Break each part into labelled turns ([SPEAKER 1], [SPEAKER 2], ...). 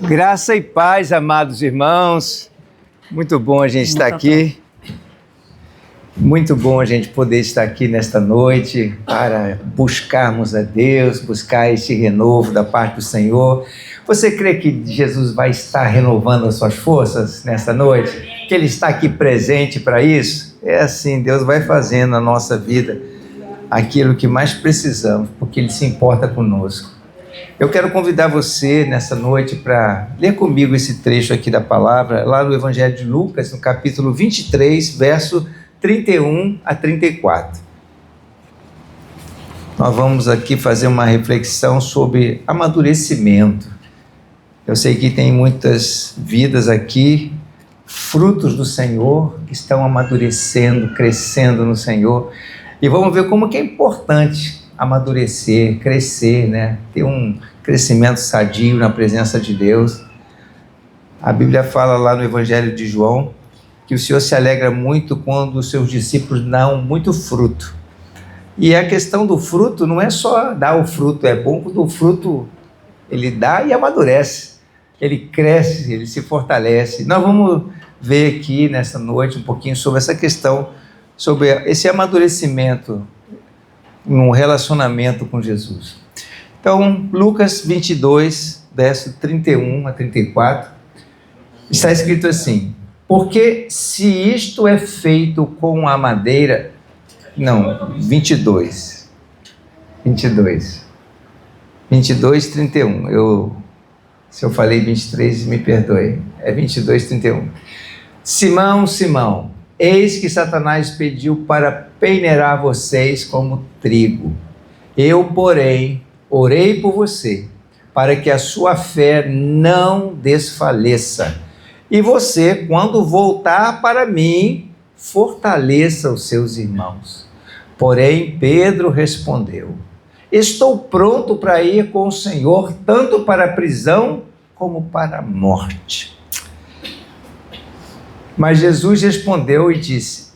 [SPEAKER 1] Graça e paz, amados irmãos. Muito bom a gente estar aqui. Muito bom a gente poder estar aqui nesta noite para buscarmos a Deus, buscar este renovo da parte do Senhor. Você crê que Jesus vai estar renovando as suas forças nesta noite? Que Ele está aqui presente para isso? É assim, Deus vai fazendo na nossa vida aquilo que mais precisamos, porque Ele se importa conosco. Eu quero convidar você nessa noite para ler comigo esse trecho aqui da palavra, lá no Evangelho de Lucas, no capítulo 23, verso 31 a 34. Nós vamos aqui fazer uma reflexão sobre amadurecimento. Eu sei que tem muitas vidas aqui, frutos do Senhor, que estão amadurecendo, crescendo no Senhor. E vamos ver como que é importante amadurecer, crescer, né? Ter um crescimento sadio na presença de Deus. A Bíblia fala lá no Evangelho de João que o Senhor se alegra muito quando os seus discípulos dão muito fruto. E a questão do fruto não é só dar o fruto, é bom quando o fruto ele dá e amadurece, ele cresce, ele se fortalece. Nós vamos ver aqui nessa noite um pouquinho sobre essa questão, sobre esse amadurecimento no relacionamento com Jesus. Então, Lucas 22, verso 31 a 34, está escrito assim: porque se isto é feito com a madeira... Não, 22, 31. Se eu falei 23, me perdoe. É 22, 31. Simão, Simão, eis que Satanás pediu para peneirar vocês como trigo. Eu, porém, orei por você, para que a sua fé não desfaleça. E você, quando voltar para mim, fortaleça os seus irmãos. Porém, Pedro respondeu: estou pronto para ir com o Senhor, tanto para a prisão como para a morte. Mas Jesus respondeu e disse: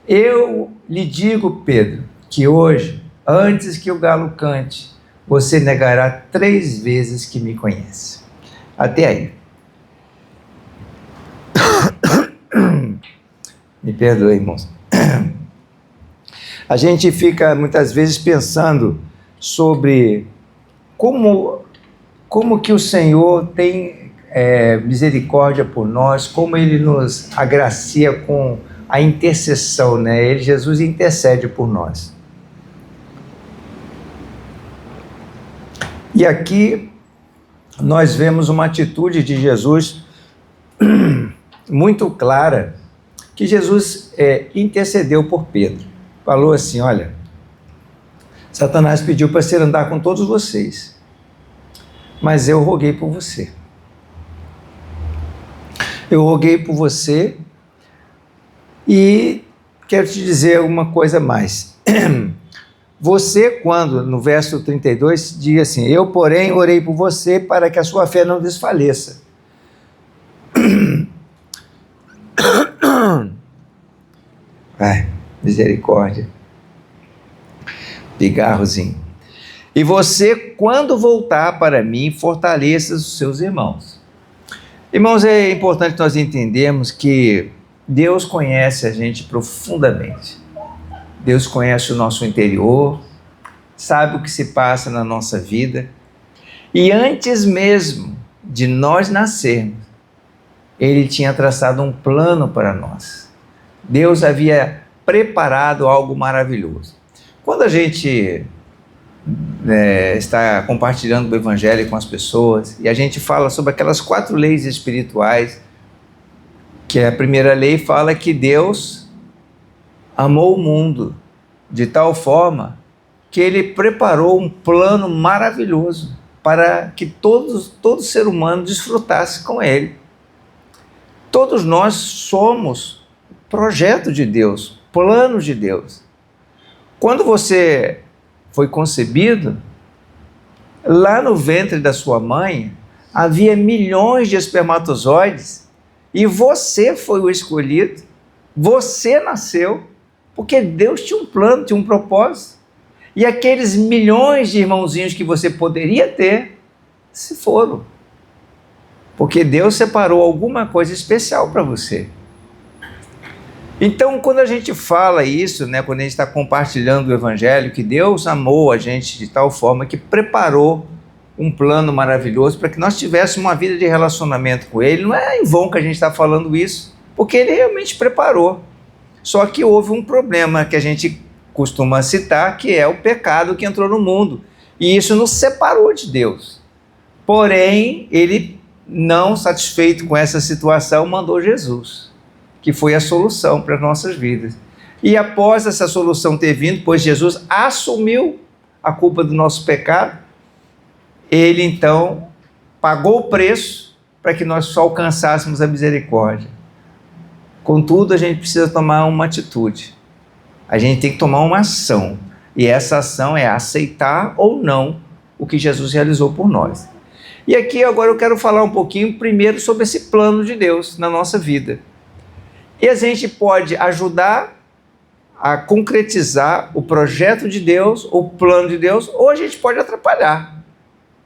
[SPEAKER 1] eu lhe digo, Pedro, que hoje, antes que o galo cante, você negará 3 vezes que me conhece. Até aí. Me perdoe, irmãos. A gente fica muitas vezes pensando sobre como que o Senhor tem misericórdia por nós, como Ele nos agracia com a intercessão, né? Jesus intercede por nós. E aqui nós vemos uma atitude de Jesus muito clara, que Jesus intercedeu por Pedro. Falou assim: olha, Satanás pediu para você andar com todos vocês, mas eu roguei por você. Eu roguei por você e quero te dizer uma coisa mais. Você, quando, no verso 32, diz assim: eu, porém, orei por você para que a sua fé não desfaleça. Ai, misericórdia. Pigarrozinho. E você, quando voltar para mim, fortaleça os seus irmãos. Irmãos, é importante nós entendermos que Deus conhece a gente profundamente. Deus conhece o nosso interior, sabe o que se passa na nossa vida. E antes mesmo de nós nascermos, Ele tinha traçado um plano para nós. Deus havia preparado algo maravilhoso. Quando a gente está compartilhando o Evangelho com as pessoas e a gente fala sobre aquelas 4 leis espirituais, que a primeira lei fala que Deus amou o mundo de tal forma que Ele preparou um plano maravilhoso para que todo ser humano desfrutasse com Ele. Todos nós somos projeto de Deus, plano de Deus. Quando você foi concebido, lá no ventre da sua mãe, havia milhões de espermatozoides e você foi o escolhido, você nasceu, porque Deus tinha um plano, tinha um propósito. E aqueles milhões de irmãozinhos que você poderia ter, se foram. Porque Deus separou alguma coisa especial para você. Então, quando a gente fala isso, né, quando a gente está compartilhando o Evangelho, que Deus amou a gente de tal forma que preparou um plano maravilhoso para que nós tivéssemos uma vida de relacionamento com Ele, não é em vão que a gente está falando isso, porque Ele realmente preparou. Só que houve um problema que a gente costuma citar, que é o pecado que entrou no mundo. E isso nos separou de Deus. Porém, Ele, não satisfeito com essa situação, mandou Jesus, que foi a solução para as nossas vidas. E após essa solução ter vindo, pois Jesus assumiu a culpa do nosso pecado, Ele então pagou o preço para que nós só alcançássemos a misericórdia. Contudo, a gente precisa tomar uma atitude. A gente tem que tomar uma ação. E essa ação é aceitar ou não o que Jesus realizou por nós. E aqui agora eu quero falar um pouquinho primeiro sobre esse plano de Deus na nossa vida. E a gente pode ajudar a concretizar o projeto de Deus, o plano de Deus, ou a gente pode atrapalhar.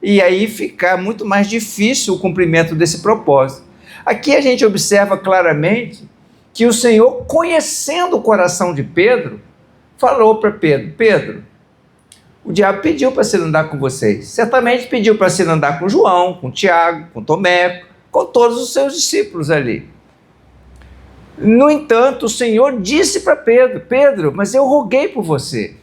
[SPEAKER 1] E aí ficar muito mais difícil o cumprimento desse propósito. Aqui a gente observa claramente que o Senhor, conhecendo o coração de Pedro, falou para Pedro: Pedro, o diabo pediu para se andar com vocês. Certamente pediu para se andar com João, com Tiago, com Tomé, com todos os seus discípulos ali. No entanto, o Senhor disse para Pedro: Pedro, mas eu roguei por você,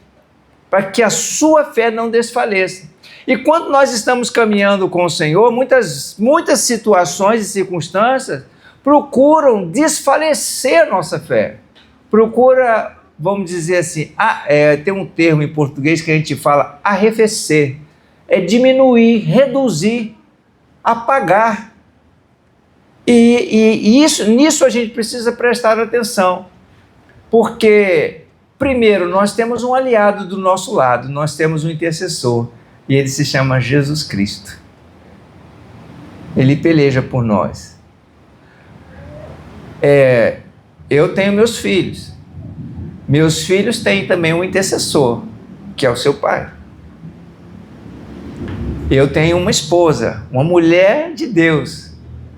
[SPEAKER 1] para que a sua fé não desfaleça. E quando nós estamos caminhando com o Senhor, muitas situações e circunstâncias procuram desfalecer a nossa fé. Procura, vamos dizer assim, tem um termo em português que a gente fala arrefecer. É diminuir, reduzir, apagar. E nisso a gente precisa prestar atenção, porque, primeiro, nós temos um aliado do nosso lado, nós temos um intercessor, e ele se chama Jesus Cristo. Ele peleja por nós. Eu tenho meus filhos têm também um intercessor, que é o seu pai. Eu tenho uma esposa, uma mulher de Deus,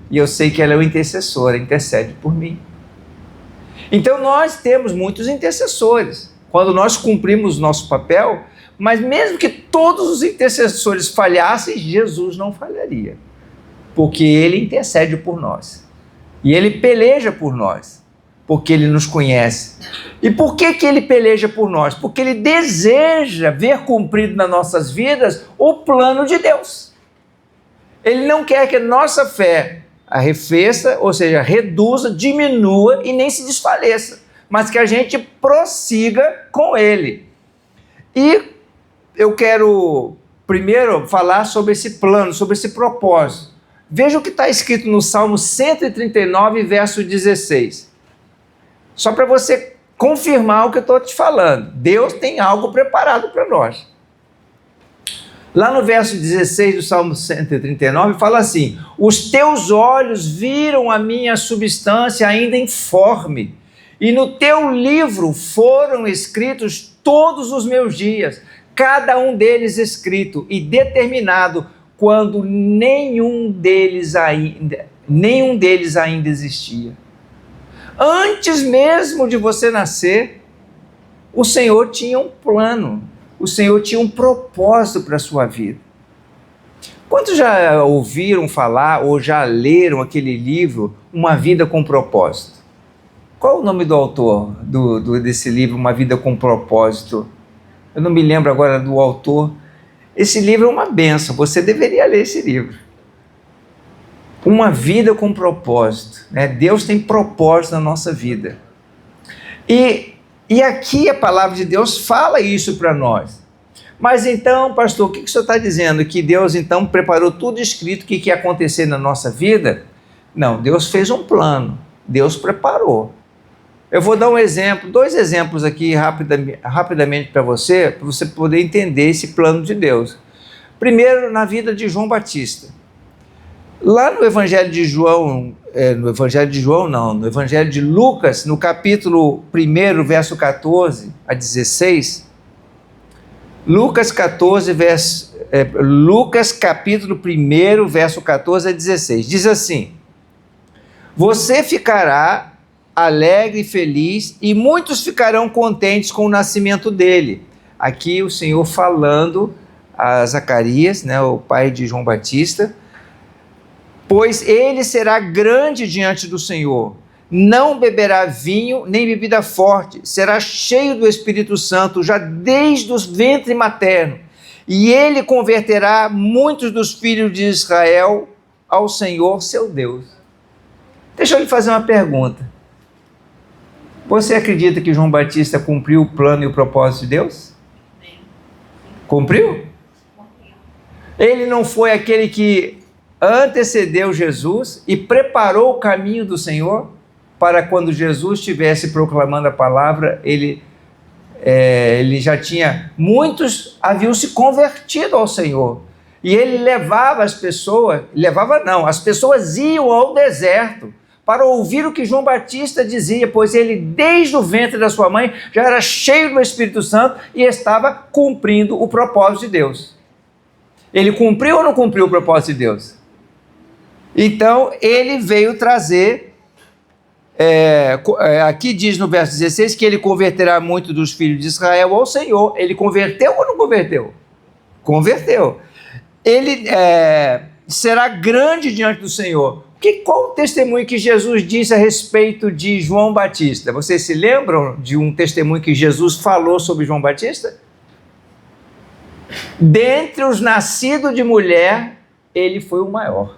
[SPEAKER 1] e eu sei que ela é uma intercessora, intercede por mim. Então nós temos muitos intercessores, quando nós cumprimos nosso papel, mas mesmo que todos os intercessores falhassem, Jesus não falharia, porque Ele intercede por nós, e Ele peleja por nós, porque Ele nos conhece. E por que Ele peleja por nós? Porque Ele deseja ver cumprido nas nossas vidas o plano de Deus. Ele não quer que a nossa fé arrefeça, ou seja, reduza, diminua e nem se desfaleça, mas que a gente prossiga com Ele. E eu quero primeiro falar sobre esse plano, sobre esse propósito. Veja o que está escrito no Salmo 139, verso 16. Só para você confirmar o que eu estou te falando. Deus tem algo preparado para nós. Lá no verso 16 do Salmo 139, fala assim: os teus olhos viram a minha substância ainda informe, e no teu livro foram escritos todos os meus dias, cada um deles escrito e determinado, quando nenhum deles ainda existia. Antes mesmo de você nascer, o Senhor tinha um plano. O Senhor tinha um propósito para a sua vida. Quantos já ouviram falar ou já leram aquele livro, Uma Vida com Propósito? Qual o nome do autor desse livro, Uma Vida com Propósito? Eu não me lembro agora do autor. Esse livro é uma bênção, você deveria ler esse livro. Uma Vida com Propósito, né? Deus tem propósito na nossa vida. E aqui a palavra de Deus fala isso para nós. Mas então, pastor, o que o senhor está dizendo? Que Deus então preparou tudo escrito, o que ia acontecer na nossa vida? Não, Deus fez um plano, Deus preparou. Eu vou dar um exemplo, 2 exemplos aqui rapidamente para você poder entender esse plano de Deus. Primeiro, na vida de João Batista. Lá no Evangelho de Lucas, no capítulo 1, verso 14 a 16, Lucas 14, Lucas capítulo 1, verso 14 a 16. Diz assim: você ficará alegre e feliz, e muitos ficarão contentes com o nascimento dele. Aqui o Senhor falando a Zacarias, né, o pai de João Batista, pois ele será grande diante do Senhor, não beberá vinho nem bebida forte, será cheio do Espírito Santo já desde o ventre materno, e ele converterá muitos dos filhos de Israel ao Senhor seu Deus. Deixa eu lhe fazer uma pergunta. Você acredita que João Batista cumpriu o plano e o propósito de Deus? Cumpriu? Ele não foi aquele que antecedeu Jesus e preparou o caminho do Senhor para quando Jesus estivesse proclamando a palavra, ele já tinha, muitos haviam se convertido ao Senhor, e ele levava as pessoas, as pessoas iam ao deserto para ouvir o que João Batista dizia, pois ele desde o ventre da sua mãe já era cheio do Espírito Santo e estava cumprindo o propósito de Deus. Ele cumpriu ou não cumpriu o propósito de Deus? Então ele veio trazer, aqui diz no verso 16 que ele converterá muito dos filhos de Israel ao Senhor. Ele converteu ou não converteu? Converteu. Ele será grande diante do Senhor. Qual o testemunho que Jesus disse a respeito de João Batista? Vocês se lembram de um testemunho que Jesus falou sobre João Batista? Dentre os nascidos de mulher, ele foi o maior.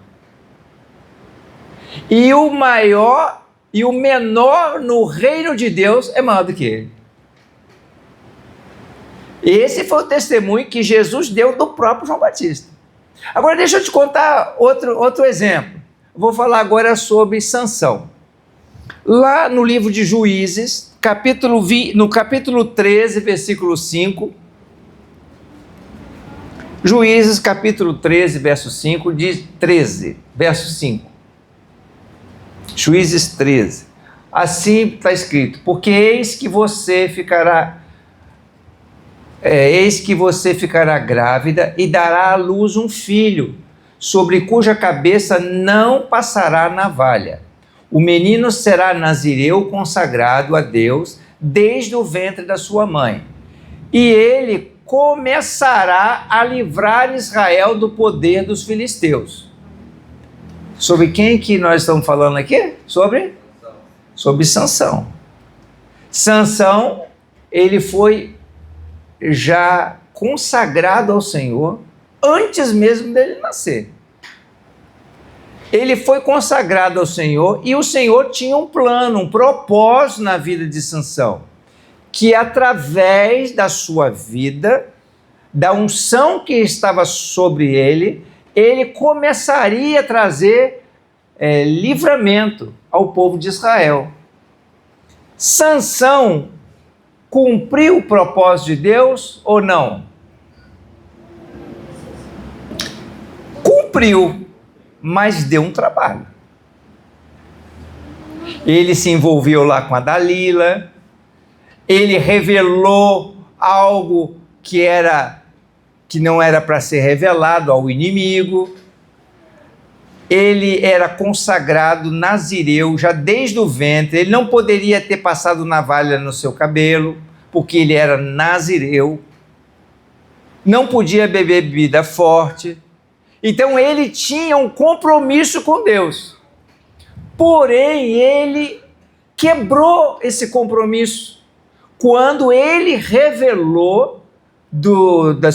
[SPEAKER 1] E o maior e o menor no reino de Deus é maior do que ele. Esse foi o testemunho que Jesus deu do próprio João Batista. Agora deixa eu te contar outro exemplo. Vou falar agora sobre Sansão. Lá no livro de Juízes, no capítulo 13, versículo 5, Juízes, capítulo 13, verso 5, diz 13, verso 5. Juízes 13. Assim está escrito: porque eis que você ficará grávida e dará à luz um filho, sobre cuja cabeça não passará navalha. O menino será nazireu consagrado a Deus desde o ventre da sua mãe. E ele começará a livrar Israel do poder dos filisteus. Sobre quem que nós estamos falando aqui? Sobre Sansão. Sansão, ele foi já consagrado ao Senhor antes mesmo dele nascer. Ele foi consagrado ao Senhor e o Senhor tinha um plano, um propósito na vida de Sansão, que através da sua vida, da unção que estava sobre ele, ele começaria a trazer livramento ao povo de Israel. Sansão cumpriu o propósito de Deus ou não? Cumpriu, mas deu um trabalho. Ele se envolveu lá com a Dalila, ele revelou algo que não era para ser revelado ao inimigo. Ele era consagrado nazireu já desde o ventre. Ele não poderia ter passado navalha no seu cabelo, porque ele era nazireu. Não podia beber bebida forte. Então ele tinha um compromisso com Deus. Porém, ele quebrou esse compromisso quando ele revelou da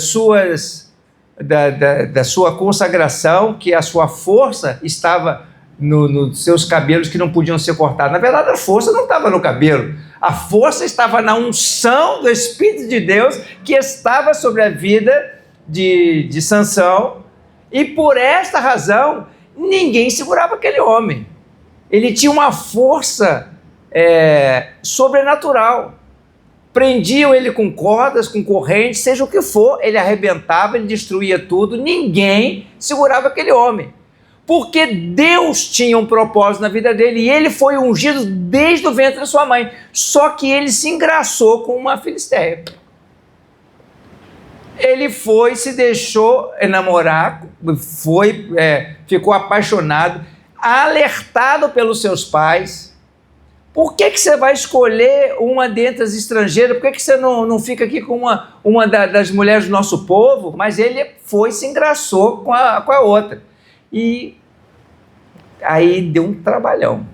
[SPEAKER 1] sua consagração, que a sua força estava nos seus cabelos que não podiam ser cortados. Na verdade, a força não estava no cabelo. A força estava na unção do Espírito de Deus que estava sobre a vida de Sansão. E por esta razão, ninguém segurava aquele homem. Ele tinha uma força sobrenatural. Prendiam ele com cordas, com correntes, seja o que for, ele arrebentava, ele destruía tudo, ninguém segurava aquele homem. Porque Deus tinha um propósito na vida dele e ele foi ungido desde o ventre da sua mãe. Só que ele se engraçou com uma filisteia. Ele foi, se deixou namorar, ficou apaixonado, alertado pelos seus pais. Por que você vai escolher uma dentre as estrangeiras? Por que você não fica aqui com uma das mulheres do nosso povo? Mas ele foi e se engraçou com a outra. E aí deu um trabalhão.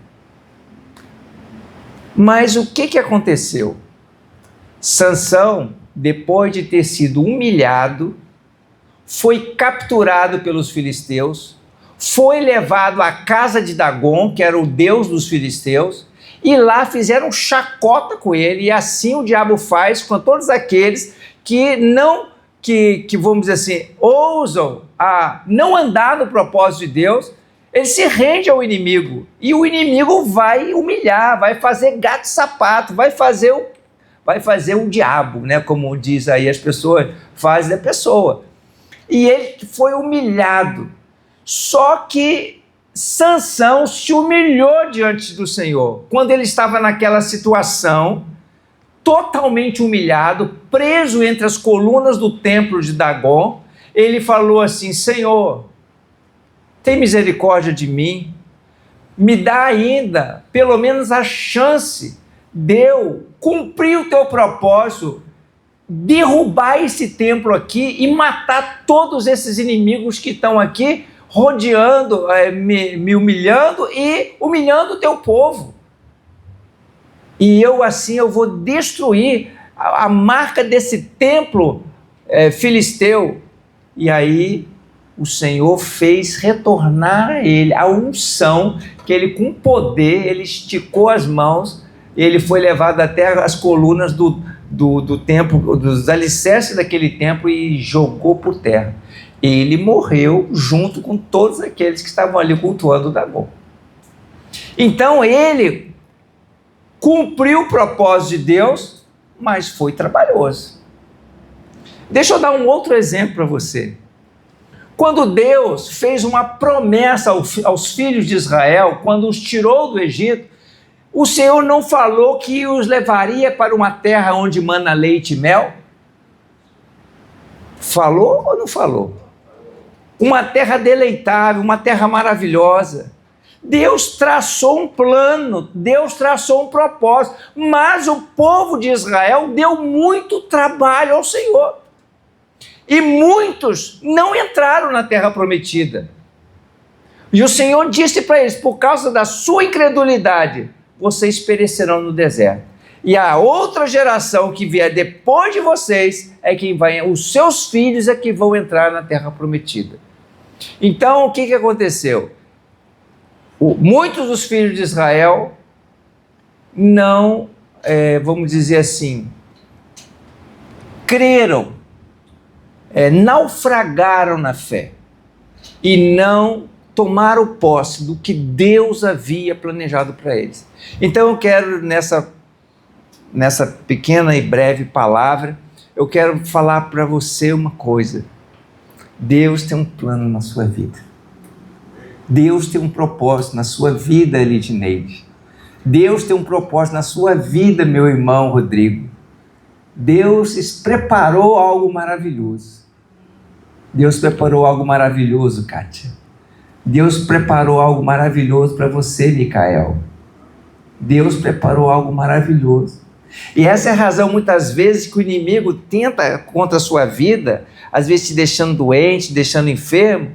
[SPEAKER 1] Mas o que aconteceu? Sansão, depois de ter sido humilhado, foi capturado pelos filisteus, foi levado à casa de Dagom, que era o deus dos filisteus, e lá fizeram chacota com ele, e assim o diabo faz com todos aqueles que vamos dizer assim, ousam a não andar no propósito de Deus. Ele se rende ao inimigo, e o inimigo vai humilhar, vai fazer gato-sapato, vai fazer o diabo, né? Como diz aí as pessoas, faz da pessoa. E ele foi humilhado. Só que Sansão se humilhou diante do Senhor. Quando ele estava naquela situação, totalmente humilhado, preso entre as colunas do templo de Dagom, ele falou assim: Senhor, tem misericórdia de mim, me dá ainda pelo menos a chance de eu cumprir o teu propósito, derrubar esse templo aqui e matar todos esses inimigos que estão aqui rodeando, me humilhando e humilhando o teu povo. E eu vou destruir a marca desse templo filisteu. E aí o Senhor fez retornar a ele a unção, que ele com poder, ele esticou as mãos, ele foi levado até as colunas do templo, dos alicerces daquele templo, e jogou por terra. Ele morreu junto com todos aqueles que estavam ali cultuando Dagom. Então ele cumpriu o propósito de Deus, mas foi trabalhoso. Deixa eu dar um outro exemplo para você. Quando Deus fez uma promessa aos filhos de Israel, quando os tirou do Egito, o Senhor não falou que os levaria para uma terra onde mana leite e mel? Falou ou não falou? Uma terra deleitável, uma terra maravilhosa. Deus traçou um plano, Deus traçou um propósito, mas o povo de Israel deu muito trabalho ao Senhor. E muitos não entraram na terra prometida. E o Senhor disse para eles: por causa da sua incredulidade, vocês perecerão no deserto. E a outra geração que vier depois de vocês os seus filhos é que vão entrar na terra prometida. Então, o que aconteceu? Muitos dos filhos de Israel não, vamos dizer assim, creram, naufragaram na fé e não tomaram posse do que Deus havia planejado para eles. Então eu quero, nessa pequena e breve palavra, eu quero falar para você uma coisa. Deus tem um plano na sua vida. Deus tem um propósito na sua vida, Elidineide. Deus tem um propósito na sua vida, meu irmão Rodrigo. Deus preparou algo maravilhoso. Deus preparou algo maravilhoso, Kátia. Deus preparou algo maravilhoso para você, Micael. Deus preparou algo maravilhoso. E essa é a razão, muitas vezes, que o inimigo tenta contra a sua vida, às vezes te deixando doente, te deixando enfermo,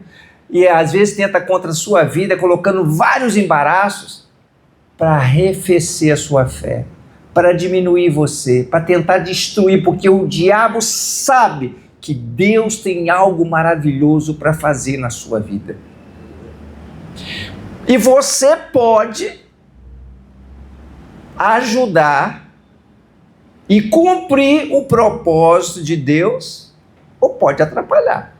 [SPEAKER 1] e às vezes tenta contra a sua vida, colocando vários embaraços para arrefecer a sua fé, para diminuir você, para tentar destruir, porque o diabo sabe que Deus tem algo maravilhoso para fazer na sua vida. E você pode ajudar e cumprir o propósito de Deus, ou pode atrapalhar.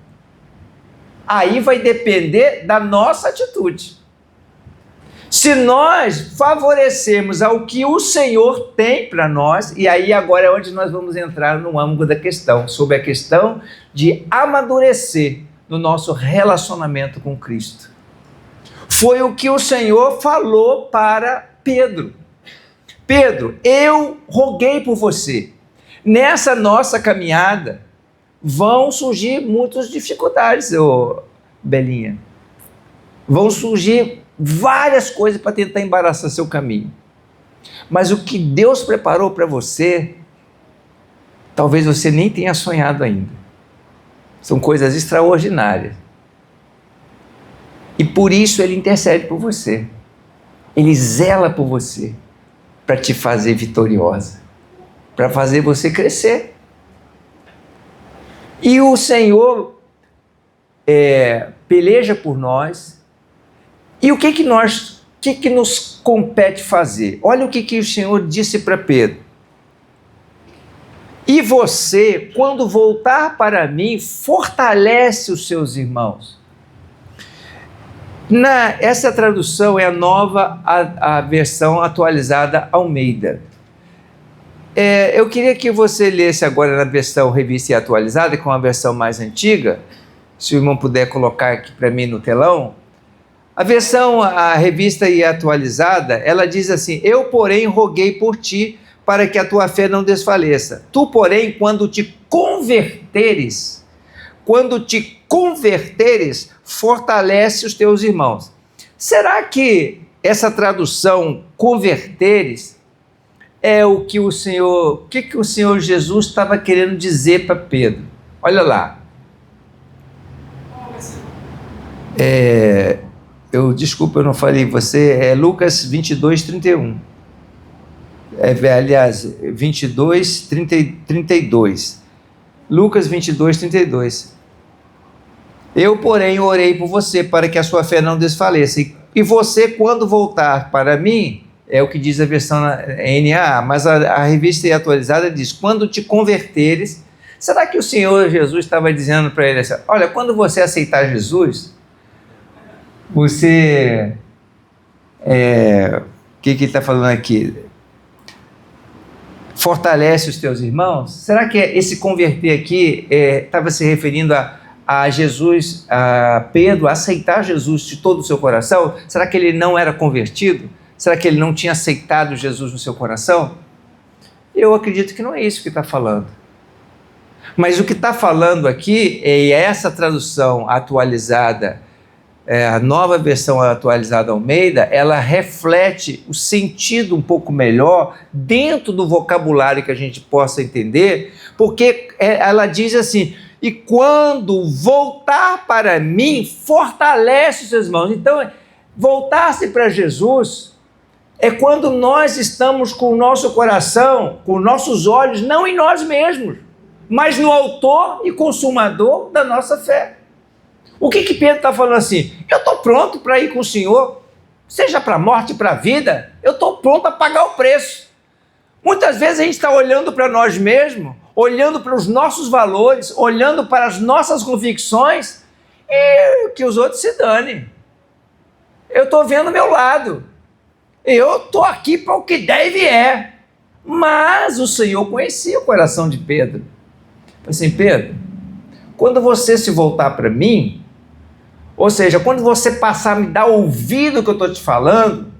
[SPEAKER 1] Aí vai depender da nossa atitude. Se nós favorecermos ao que o Senhor tem para nós, e aí agora é onde nós vamos entrar no âmago da questão, sobre a questão de amadurecer no nosso relacionamento com Cristo. Foi o que o Senhor falou para Pedro. Pedro, eu roguei por você. Nessa nossa caminhada, vão surgir muitas dificuldades, Belinha. Vão surgir várias coisas para tentar embaraçar seu caminho. Mas o que Deus preparou para você, talvez você nem tenha sonhado ainda. São coisas extraordinárias. E por isso Ele intercede por você. Ele zela por você, para te fazer vitoriosa, para fazer você crescer. E o Senhor peleja por nós. E o que nos compete fazer? Olha o que o Senhor disse para Pedro. E você, quando voltar para mim, fortalece os seus irmãos. Essa tradução é a nova, a versão atualizada Almeida. Eu queria que você lesse agora na versão revista e atualizada, que é uma versão mais antiga, se o irmão puder colocar aqui para mim no telão. A revista e atualizada, ela diz assim: eu, porém, roguei por ti, para que a tua fé não desfaleça. Tu, porém, quando te converteres, fortalece os teus irmãos. Será que essa tradução, converteres, é o que o Senhor Jesus estava querendo dizer para Pedro? Olha lá. Desculpa, eu não falei, é Lucas 22, 31. Aliás, 22, 32. Lucas 22, 32. Eu, porém, orei por você, para que a sua fé não desfaleça. E você, quando voltar para mim, é o que diz a versão NAA, mas a revista atualizada diz: quando te converteres. Será que o Senhor Jesus estava dizendo para ele assim: olha, quando você aceitar Jesus, você... o que ele está falando aqui? Fortalece os teus irmãos? Será que esse converter aqui estava se referindo a Jesus, a Pedro, aceitar Jesus de todo o seu coração? Será que ele não era convertido? Será que ele não tinha aceitado Jesus no seu coração? Eu acredito que não é isso que está falando. Mas o que está falando aqui é essa tradução atualizada, a nova versão atualizada Almeida, ela reflete o sentido um pouco melhor dentro do vocabulário que a gente possa entender, porque ela diz assim: e quando voltar para mim, fortalece os seus irmãos. Então, voltar-se para Jesus é quando nós estamos com o nosso coração, com nossos olhos, não em nós mesmos, mas no autor e consumador da nossa fé. O que Pedro está falando assim? Eu estou pronto para ir com o Senhor, seja para a morte, para a vida, eu estou pronto a pagar o preço. Muitas vezes a gente está olhando para nós mesmos, olhando para os nossos valores, olhando para as nossas convicções, e que os outros se danem. Eu estou vendo o meu lado, eu estou aqui para o que deve é. Mas o Senhor conhecia o coração de Pedro. Assim: Pedro, quando você se voltar para mim, ou seja, quando você passar a me dar ouvido ao que eu estou te falando,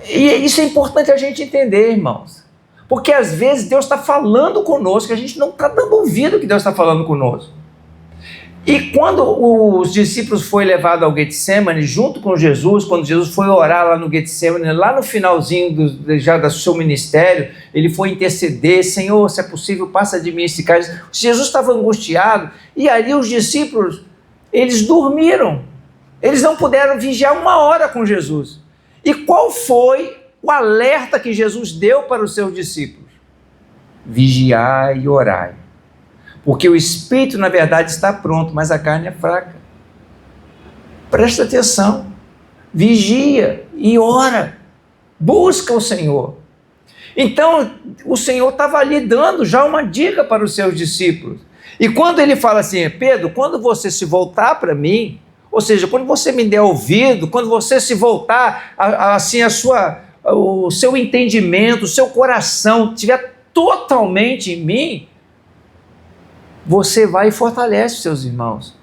[SPEAKER 1] e isso é importante a gente entender, irmãos, porque às vezes Deus está falando conosco, a gente não está dando ouvido ao que Deus está falando conosco. E quando os discípulos foram levados ao Getsemane junto com Jesus, quando Jesus foi orar lá no Getsemane, lá no finalzinho já do seu ministério, ele foi interceder: Senhor, se é possível, passa de mim esse cálice. Jesus estava angustiado, e ali os discípulos, eles dormiram, eles não puderam vigiar 1 hora com Jesus. E qual foi o alerta que Jesus deu para os seus discípulos? Vigiai e orai, porque o espírito na verdade está pronto, mas a carne é fraca. Presta atenção, vigia e ora, busca o Senhor. Então o Senhor estava ali dando já uma dica para os seus discípulos. E quando ele fala assim: Pedro, quando você se voltar para mim, ou seja, quando você me der ouvido, quando você se voltar, assim, o seu entendimento, o seu coração estiver totalmente em mim, você vai e fortalece os seus irmãos.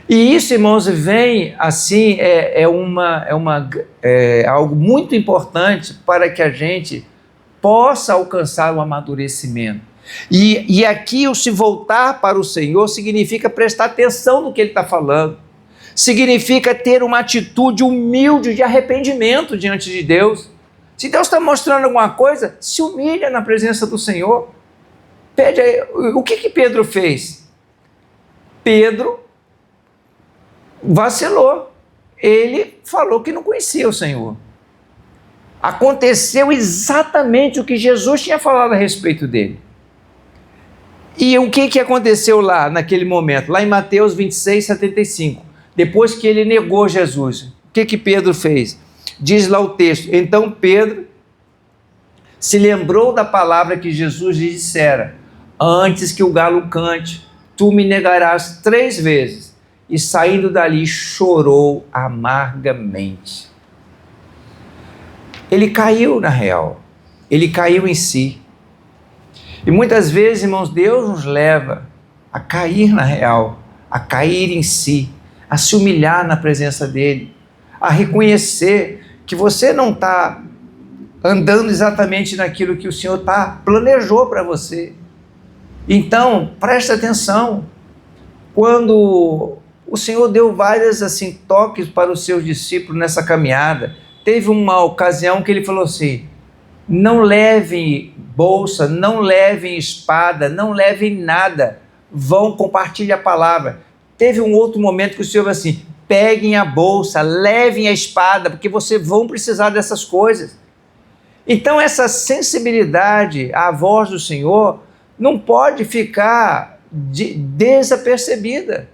[SPEAKER 1] E isso, irmãos, vem assim, é algo muito importante para que a gente possa alcançar o amadurecimento. E aqui o se voltar para o Senhor significa prestar atenção no que Ele está falando. Significa ter uma atitude humilde de arrependimento diante de Deus. Se Deus está mostrando alguma coisa, se humilha na presença do Senhor. Pede aí. O que Pedro fez? Pedro vacilou. Ele falou que não conhecia o Senhor. Aconteceu exatamente o que Jesus tinha falado a respeito dele. E o que aconteceu lá naquele momento? Lá em Mateus 26, 75. Depois que ele negou Jesus, o que Pedro fez? Diz lá o texto: então Pedro se lembrou da palavra que Jesus lhe dissera: antes que o galo cante, tu me negarás 3 vezes. E saindo dali chorou amargamente. Ele caiu na real, ele caiu em si. E muitas vezes, irmãos, Deus nos leva a cair na real, a cair em si, a se humilhar na presença dEle, a reconhecer que você não está andando exatamente naquilo que o Senhor planejou para você. Então, presta atenção. Quando o Senhor deu vários toques para os seus discípulos nessa caminhada, teve uma ocasião que Ele falou assim: não levem bolsa, não levem espada, não levem nada, vão compartilhar a palavra. Teve um outro momento que o Senhor falou assim: peguem a bolsa, levem a espada, porque vocês vão precisar dessas coisas. Então essa sensibilidade à voz do Senhor não pode ficar desapercebida.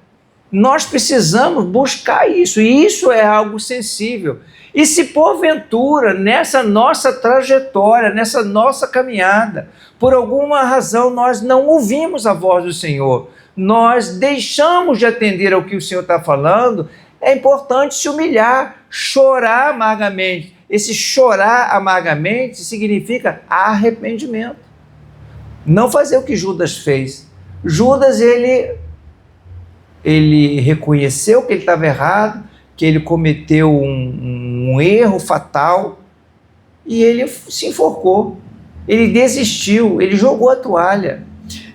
[SPEAKER 1] Nós precisamos buscar isso, e isso é algo sensível. E se porventura, nessa nossa trajetória, nessa nossa caminhada, por alguma razão nós não ouvimos a voz do Senhor, nós deixamos de atender ao que o Senhor está falando, é importante se humilhar, chorar amargamente. Esse chorar amargamente significa arrependimento. Não fazer o que Judas fez. Judas, ele reconheceu que ele estava errado, que ele cometeu um erro fatal, e ele se enforcou, ele desistiu, ele jogou a toalha.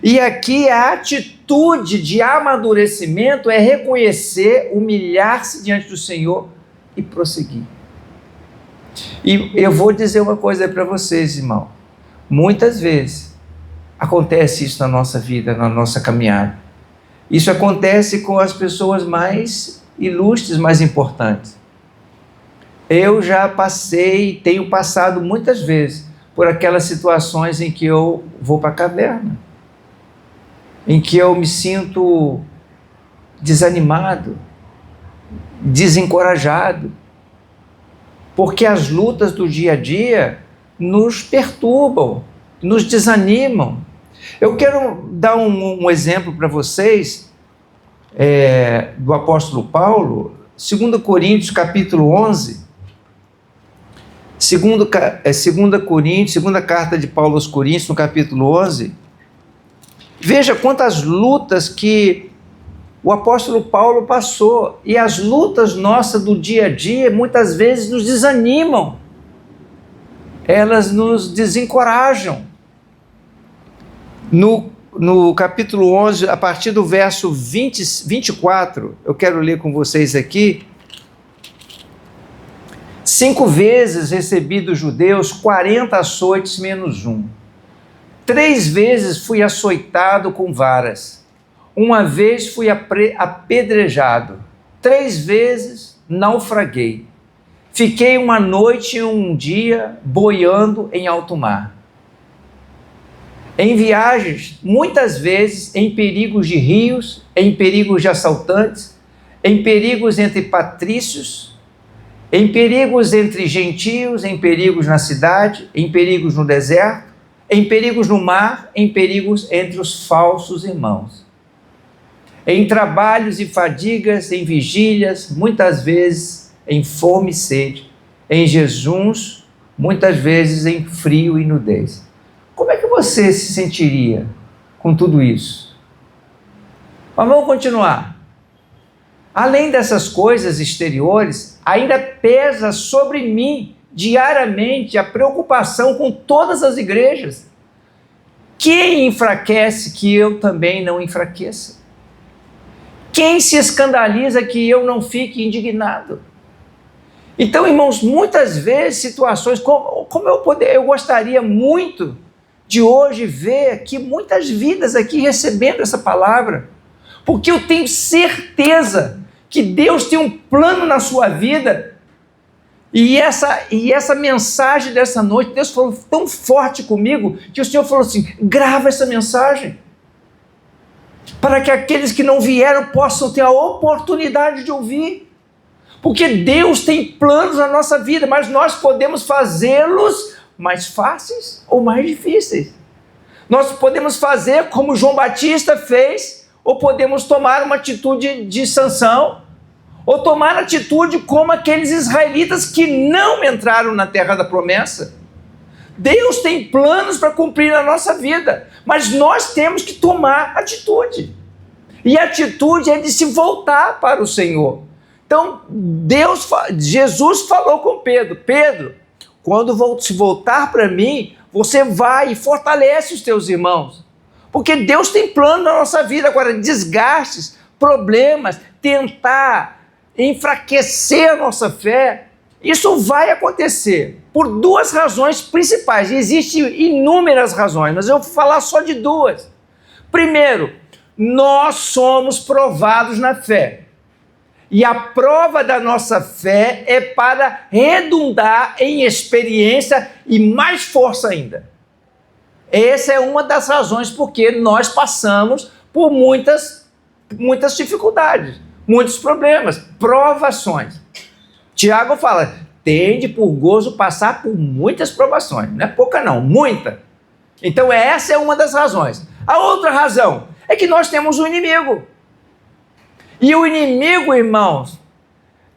[SPEAKER 1] E aqui a atitude de amadurecimento é reconhecer, humilhar-se diante do Senhor e prosseguir. E eu vou dizer uma coisa para vocês, irmão. Muitas vezes acontece isso na nossa vida, na nossa caminhada. Isso acontece com as pessoas mais ilustres, mais importantes. Eu já passei, tenho passado muitas vezes por aquelas situações em que eu vou para a caverna, em que eu me sinto desanimado, desencorajado, porque as lutas do dia a dia nos perturbam, nos desanimam. Eu quero dar um exemplo para vocês do apóstolo Paulo, 2 Coríntios capítulo 11, segunda carta de Paulo aos Coríntios, no capítulo 11. Veja quantas lutas que o apóstolo Paulo passou, e as lutas nossas do dia a dia muitas vezes nos desanimam, elas nos desencorajam. No capítulo 11, a partir do verso 24, eu quero ler com vocês aqui: 5 vezes recebi dos judeus 40 açoites menos 1. 3 vezes fui açoitado com varas. 1 vez fui apedrejado. 3 vezes naufraguei. Fiquei 1 noite e 1 dia boiando em alto mar. Em viagens, muitas vezes em perigos de rios, em perigos de assaltantes, em perigos entre patrícios, em perigos entre gentios, em perigos na cidade, em perigos no deserto, em perigos no mar, em perigos entre os falsos irmãos. Em trabalhos e fadigas, em vigílias, muitas vezes em fome e sede, em jejuns, muitas vezes em frio e nudez. Como é que você se sentiria com tudo isso? Mas vamos continuar. Além dessas coisas exteriores, ainda pesa sobre mim diariamente a preocupação com todas as igrejas. Quem enfraquece que eu também não enfraqueça? Quem se escandaliza que eu não fique indignado? Então, irmãos, muitas vezes situações eu gostaria muito de hoje ver aqui muitas vidas aqui recebendo essa palavra, porque eu tenho certeza que Deus tem um plano na sua vida, e essa mensagem dessa noite, Deus falou tão forte comigo, que o Senhor falou assim: grava essa mensagem, para que aqueles que não vieram possam ter a oportunidade de ouvir, porque Deus tem planos na nossa vida, mas nós podemos fazê-los mais fáceis ou mais difíceis. Nós podemos fazer como João Batista fez, ou podemos tomar uma atitude de Sansão, ou tomar atitude como aqueles israelitas que não entraram na terra da promessa. Deus tem planos para cumprir na nossa vida, mas nós temos que tomar atitude. E a atitude é de se voltar para o Senhor. Então, Jesus falou com Pedro: Pedro, quando se voltar para mim, você vai e fortalece os teus irmãos. Porque Deus tem plano na nossa vida. Agora, desgastes, problemas, tentar enfraquecer a nossa fé, isso vai acontecer por duas razões principais. Existem inúmeras razões, mas eu vou falar só de duas. Primeiro, nós somos provados na fé. E a prova da nossa fé é para redundar em experiência e mais força ainda. Essa é uma das razões porque nós passamos por muitas dificuldades, muitos problemas, provações. Tiago fala: tende por gozo passar por muitas provações. Não é pouca não, muita. Então essa é uma das razões. A outra razão é que nós temos um inimigo. E o inimigo, irmãos,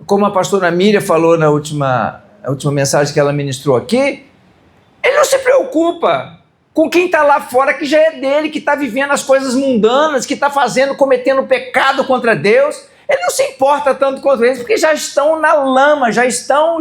[SPEAKER 1] como a pastora Miriam falou na última mensagem que ela ministrou aqui, ele não se preocupa com quem está lá fora, que já é dele, que está vivendo as coisas mundanas, que está cometendo pecado contra Deus. Ele não se importa tanto quanto eles, porque já estão na lama, já estão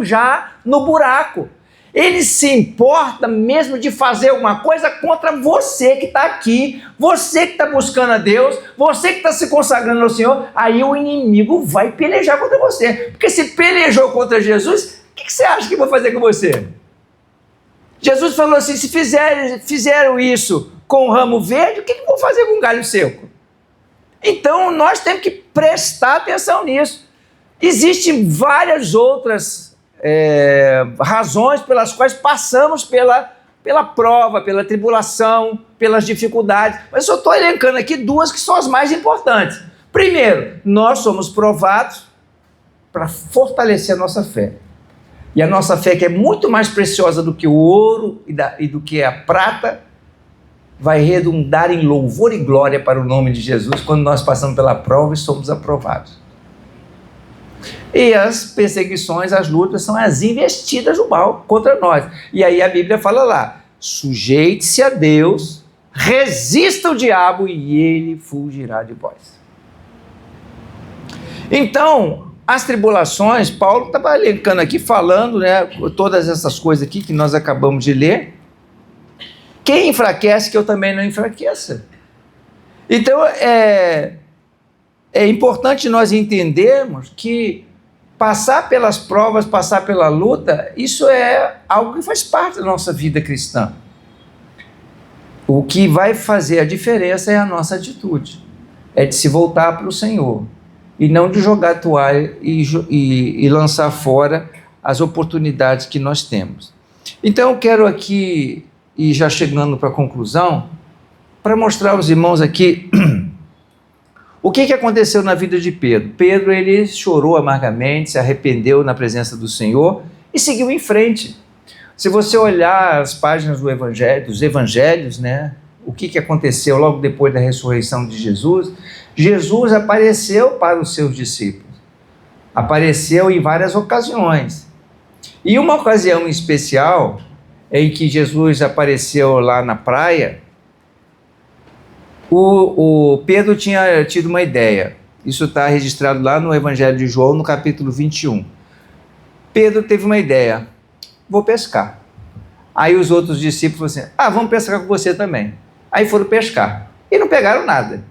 [SPEAKER 1] no buraco. Ele se importa mesmo de fazer alguma coisa contra você que está aqui, você que está buscando a Deus, você que está se consagrando ao Senhor. Aí o inimigo vai pelejar contra você, porque se pelejou contra Jesus, o que você acha que vai fazer com você? Jesus falou assim: se fizeram isso com o ramo verde, o que vão fazer com o galho seco? Então nós temos que prestar atenção nisso. Existem várias outras razões pelas quais passamos pela prova, pela tribulação, pelas dificuldades, mas eu estou elencando aqui duas que são as mais importantes. Primeiro, nós somos provados para fortalecer a nossa fé. E a nossa fé, que é muito mais preciosa do que o ouro e do que a prata, vai redundar em louvor e glória para o nome de Jesus quando nós passamos pela prova e somos aprovados. E as perseguições, as lutas, são as investidas do mal contra nós. E aí a Bíblia fala lá: sujeite-se a Deus, resista ao diabo e ele fugirá de vós. Então, as tribulações, Paulo estava elencando aqui, falando, né, todas essas coisas aqui que nós acabamos de ler. Quem enfraquece, que eu também não enfraqueça. Então, é importante nós entendermos que passar pelas provas, passar pela luta, isso é algo que faz parte da nossa vida cristã. O que vai fazer a diferença é a nossa atitude, é de se voltar para o Senhor, e não de jogar a toalha e lançar fora as oportunidades que nós temos. Então eu quero aqui, e já chegando para a conclusão, para mostrar aos irmãos aqui o que aconteceu na vida de Pedro. Pedro, ele chorou amargamente, se arrependeu na presença do Senhor e seguiu em frente. Se você olhar as páginas dos evangelhos, né, o que aconteceu logo depois da ressurreição de Jesus, Jesus apareceu para os seus discípulos. Apareceu em várias ocasiões. E uma ocasião especial, em que Jesus apareceu lá na praia, o Pedro tinha tido uma ideia. Isso está registrado lá no Evangelho de João, no capítulo 21. Pedro teve uma ideia: vou pescar. Aí os outros discípulos falaram assim: vamos pescar com você também. Aí foram pescar e não pegaram nada.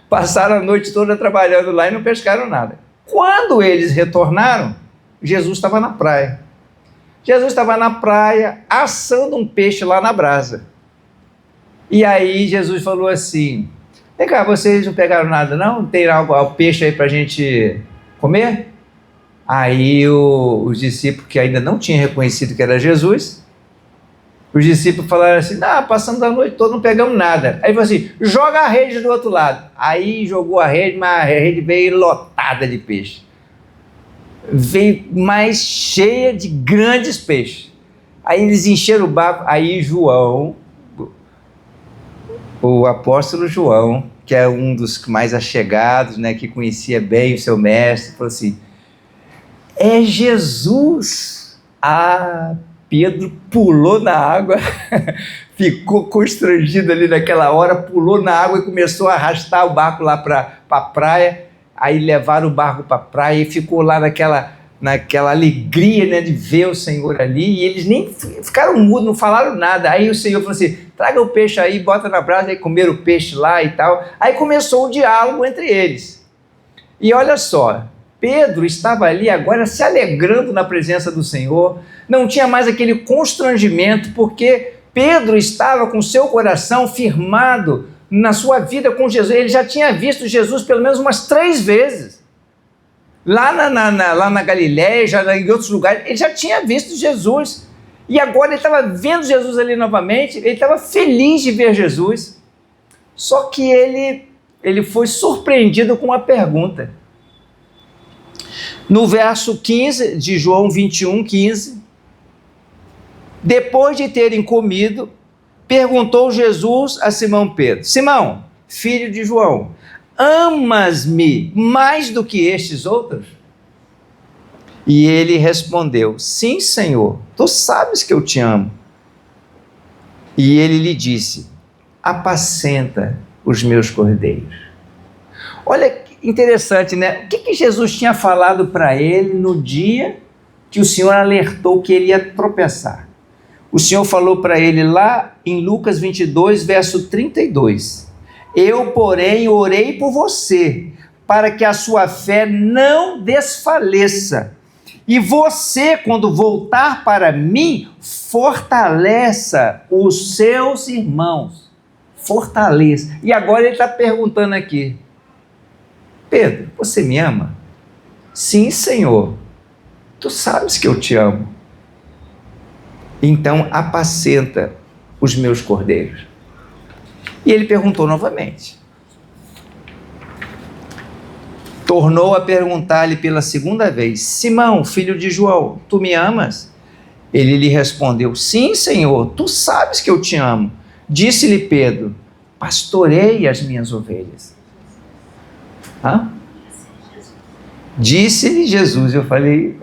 [SPEAKER 1] Passaram a noite toda trabalhando lá e não pescaram nada. Quando eles retornaram, Jesus estava na praia. Jesus estava na praia assando um peixe lá na brasa. E aí Jesus falou assim: vem cá, vocês não pegaram nada não? Tem algo, peixe aí para a gente comer? Aí os discípulos, que ainda não tinham reconhecido que era Jesus, os discípulos falaram assim: não, passamos a noite toda, não pegamos nada. Aí falou assim: joga a rede do outro lado. Aí jogou a rede, mas a rede veio lotada de peixe. Veio mais cheia de grandes peixes. Aí eles encheram o barco. Aí João, o apóstolo João, que é um dos mais achegados, né, que conhecia bem o seu mestre, falou assim: é Jesus. Pedro pulou na água, ficou constrangido ali naquela hora, pulou na água e começou a arrastar o barco lá para a praia. Aí levaram o barco para a praia e ficou lá naquela alegria, né, de ver o Senhor ali, e eles nem ficaram mudos, não falaram nada. Aí o Senhor falou assim: traga o peixe aí, bota na brasa. Aí comeram o peixe lá e tal. Aí começou o diálogo entre eles. E olha só, Pedro estava ali agora se alegrando na presença do Senhor, não tinha mais aquele constrangimento, porque Pedro estava com seu coração firmado na sua vida com Jesus. Ele já tinha visto Jesus pelo menos umas 3 vezes, lá na Galiléia, já em outros lugares, ele já tinha visto Jesus, e agora ele estava vendo Jesus ali novamente, ele estava feliz de ver Jesus, só que ele foi surpreendido com uma pergunta. No verso 15 de João 21, 15, depois de terem comido, perguntou Jesus a Simão Pedro: Simão, filho de João, amas-me mais do que estes outros? E ele respondeu: sim, Senhor, tu sabes que eu te amo. E ele lhe disse: apacenta os meus cordeiros. Olha que interessante, né? O que Jesus tinha falado para ele no dia que o Senhor alertou que ele ia tropeçar? O Senhor falou para ele lá em Lucas 22, verso 32: eu, porém, orei por você, para que a sua fé não desfaleça. E você, quando voltar para mim, fortaleça os seus irmãos. Fortaleça. E agora ele está perguntando aqui: Pedro, você me ama? Sim, Senhor. Tu sabes que eu te amo. Então apacenta os meus cordeiros. E ele perguntou novamente. Tornou a perguntar-lhe pela segunda vez: Simão, filho de João, tu me amas? Ele lhe respondeu: sim, Senhor, tu sabes que eu te amo. Disse-lhe Pedro: pastorei as minhas ovelhas. Disse-lhe Jesus, eu falei,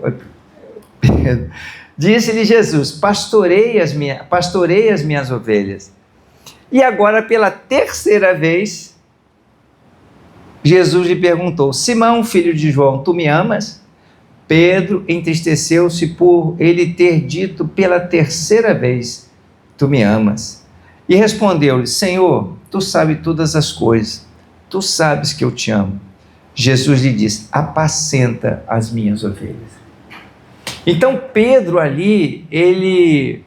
[SPEAKER 1] Pedro, disse-lhe Jesus: pastorei as minhas ovelhas. E agora, pela terceira vez, Jesus lhe perguntou: Simão, filho de João, tu me amas? Pedro entristeceu-se por ele ter dito pela terceira vez: tu me amas. E respondeu-lhe: Senhor, tu sabes todas as coisas, tu sabes que eu te amo. Jesus lhe disse: apacenta as minhas ovelhas. Então Pedro ali, ele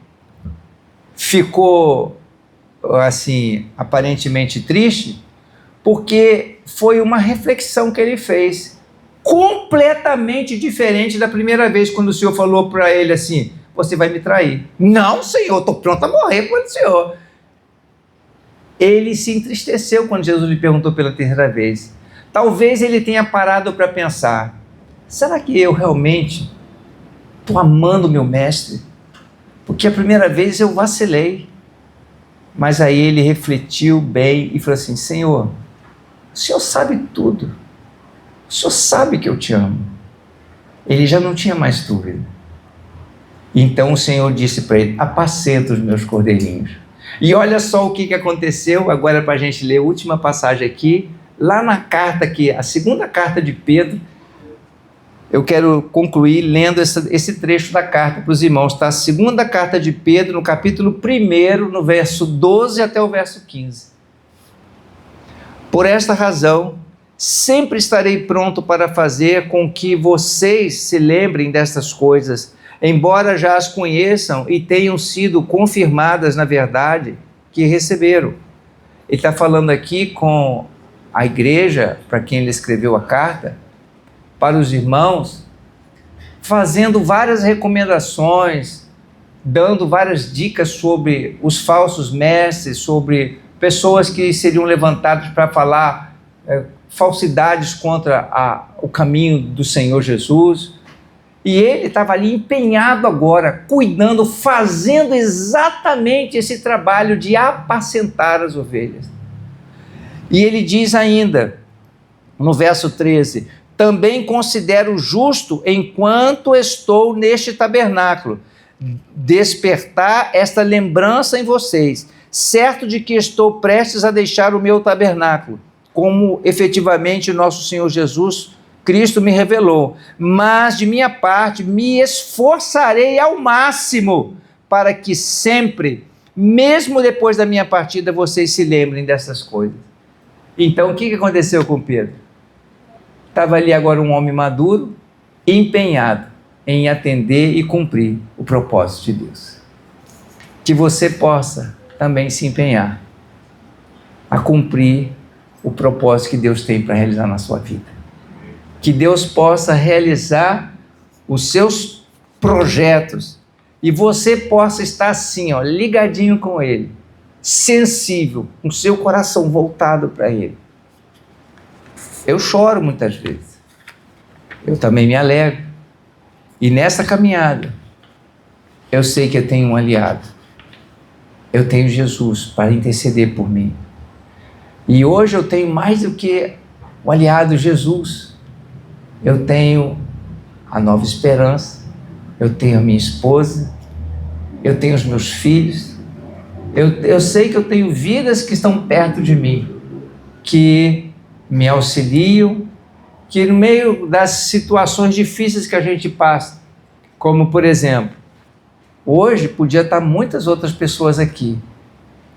[SPEAKER 1] ficou assim, aparentemente triste, porque foi uma reflexão que ele fez, completamente diferente da primeira vez, quando o Senhor falou para ele assim: você vai me trair. Não, Senhor, estou pronto a morrer por o Senhor. Ele se entristeceu quando Jesus lhe perguntou pela terceira vez. Talvez ele tenha parado para pensar: será que eu realmente estou amando meu mestre? Porque a primeira vez eu vacilei. Mas aí ele refletiu bem e falou assim: Senhor, o Senhor sabe tudo. O Senhor sabe que eu te amo. Ele já não tinha mais dúvida. Então o Senhor disse para ele: apacenta os meus cordeirinhos. E olha só o que aconteceu, agora para a gente ler a última passagem aqui, lá na carta aqui, a segunda carta de Pedro. eu quero concluir lendo esse trecho da carta para os irmãos, tá? A segunda carta de Pedro, no capítulo 1, no verso 12 até o verso 15. Por esta razão, sempre estarei pronto para fazer com que vocês se lembrem destas coisas, embora já as conheçam e tenham sido confirmadas na verdade que receberam. Ele está falando aqui com a igreja, para quem ele escreveu a carta, para os irmãos, fazendo várias recomendações, dando várias dicas sobre os falsos mestres, sobre pessoas que seriam levantadas para falar falsidades contra o caminho do Senhor Jesus. E ele estava ali empenhado agora, cuidando, fazendo exatamente esse trabalho de apacentar as ovelhas. E ele diz ainda, no verso 13, também considero justo, enquanto estou neste tabernáculo, despertar esta lembrança em vocês, certo de que estou prestes a deixar o meu tabernáculo, como efetivamente nosso Senhor Jesus Cristo me revelou, mas de minha parte me esforçarei ao máximo para que sempre, mesmo depois da minha partida, vocês se lembrem dessas coisas. Então, o que aconteceu com Pedro? Estava ali agora um homem maduro, empenhado em atender e cumprir o propósito de Deus. Que você possa também se empenhar a cumprir o propósito que Deus tem para realizar na sua vida. Que Deus possa realizar os seus projetos e você possa estar assim, ó, ligadinho com Ele, sensível, com o seu coração voltado para Ele. Eu choro muitas vezes, eu também me alegro, e nessa caminhada eu sei que eu tenho um aliado, eu tenho Jesus para interceder por mim, e hoje eu tenho mais do que o aliado Jesus. Eu tenho a Nova Esperança, eu tenho a minha esposa, eu tenho os meus filhos, eu sei que eu tenho vidas que estão perto de mim, que me auxiliam, que no meio das situações difíceis que a gente passa, como por exemplo, hoje podia estar muitas outras pessoas aqui,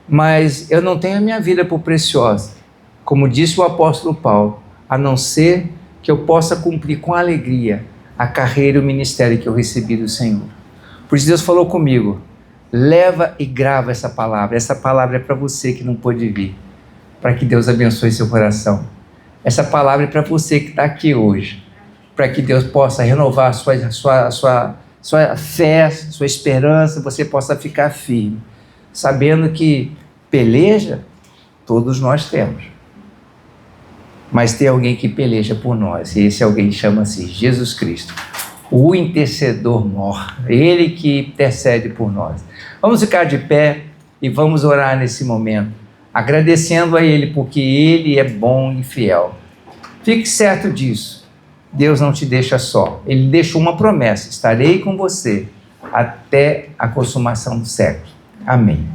[SPEAKER 1] mas eu não tenho a minha vida por preciosa, como disse o apóstolo Paulo, a não ser que eu possa cumprir com alegria a carreira e o ministério que eu recebi do Senhor. Por isso Deus falou comigo, leva e grava essa palavra é para você que não pôde vir, para que Deus abençoe seu coração. Essa palavra é para você que está aqui hoje, para que Deus possa renovar a sua fé, sua esperança, você possa ficar firme, sabendo que peleja todos nós temos, mas tem alguém que peleja por nós, e esse alguém chama-se Jesus Cristo, o intercedor mor, Ele que intercede por nós. Vamos ficar de pé e vamos orar nesse momento, agradecendo a Ele, porque Ele é bom e fiel. Fique certo disso, Deus não te deixa só, Ele deixou uma promessa, estarei com você até a consumação do século. Amém.